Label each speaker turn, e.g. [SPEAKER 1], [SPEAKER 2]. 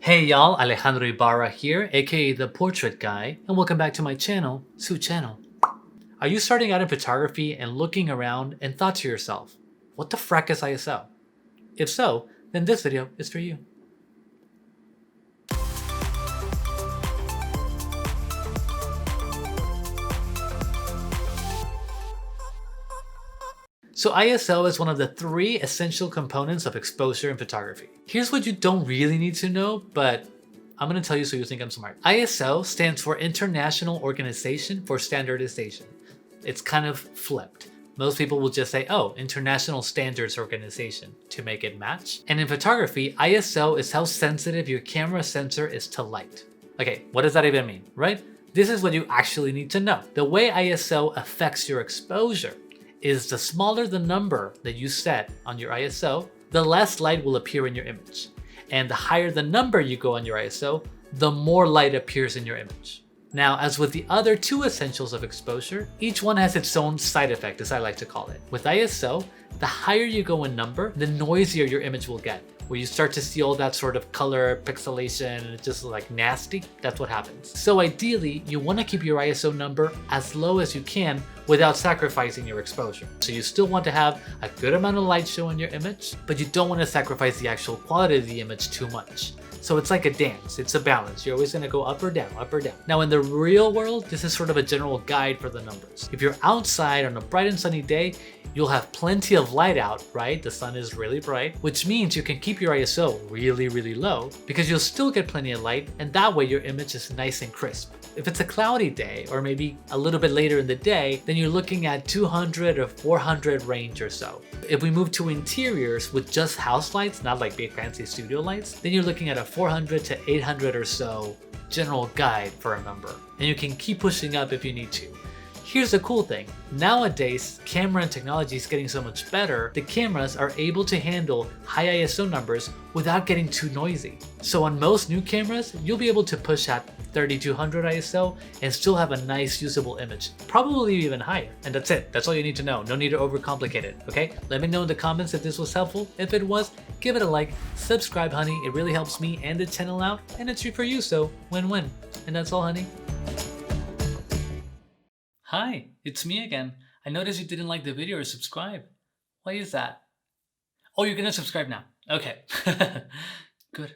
[SPEAKER 1] Hey y'all, Alejandro Ibarra here, aka the Portrait Guy, and welcome back to my channel, Su Channel. Are you starting out in photography and looking around and thought to yourself, what the frack is ISO? If so, then this video is for you. So ISO is one of the 3 essential components of exposure in photography. Here's what you don't really need to know, but I'm going to tell you so you think I'm smart. ISO stands for International Organization for Standardization. It's kind of flipped. Most people will just say, oh, International Standards Organization to make it match. And in photography, ISO is how sensitive your camera sensor is to light. Okay, what does that even mean, right? This is what you actually need to know. The way ISO affects your exposure is the smaller the number that you set on your ISO, the less light will appear in your image. And the higher the number you go on your ISO, the more light appears in your image. Now, as with the other 2 essentials of exposure, each one has its own side effect, as I like to call it. With ISO, the higher you go in number, the noisier your image will get. Where you start to see all that sort of color pixelation and it's just like nasty, that's what happens. So ideally, you want to keep your ISO number as low as you can without sacrificing your exposure. So you still want to have a good amount of light show in your image, but you don't want to sacrifice the actual quality of the image too much. So it's like a dance, it's a balance. You're always gonna go up or down, up or down. Now in the real world, this is sort of a general guide for the numbers. If you're outside on a bright and sunny day, you'll have plenty of light out, right? The sun is really bright, which means you can keep your ISO really, really low because you'll still get plenty of light and that way your image is nice and crisp. If it's a cloudy day or maybe a little bit later in the day, then you're looking at 200 or 400 range or so. If we move to interiors with just house lights, not like big fancy studio lights, then you're looking at a 400 to 800 or so general guide for a number. And you can keep pushing up if you need to. Here's the cool thing. Nowadays, camera and technology is getting so much better, the cameras are able to handle high ISO numbers without getting too noisy. So on most new cameras, you'll be able to push at 3200 ISO and still have a nice usable image, probably even higher. And that's it, that's all you need to know. No need to overcomplicate it, okay? Let me know in the comments if this was helpful. If it was, give it a like, subscribe honey, it really helps me and the channel out, and it's free for you, so win-win. And that's all honey. Hi, it's me again. I noticed you didn't like the video or subscribe. Why is that? Oh, you're gonna subscribe now. Okay. Good.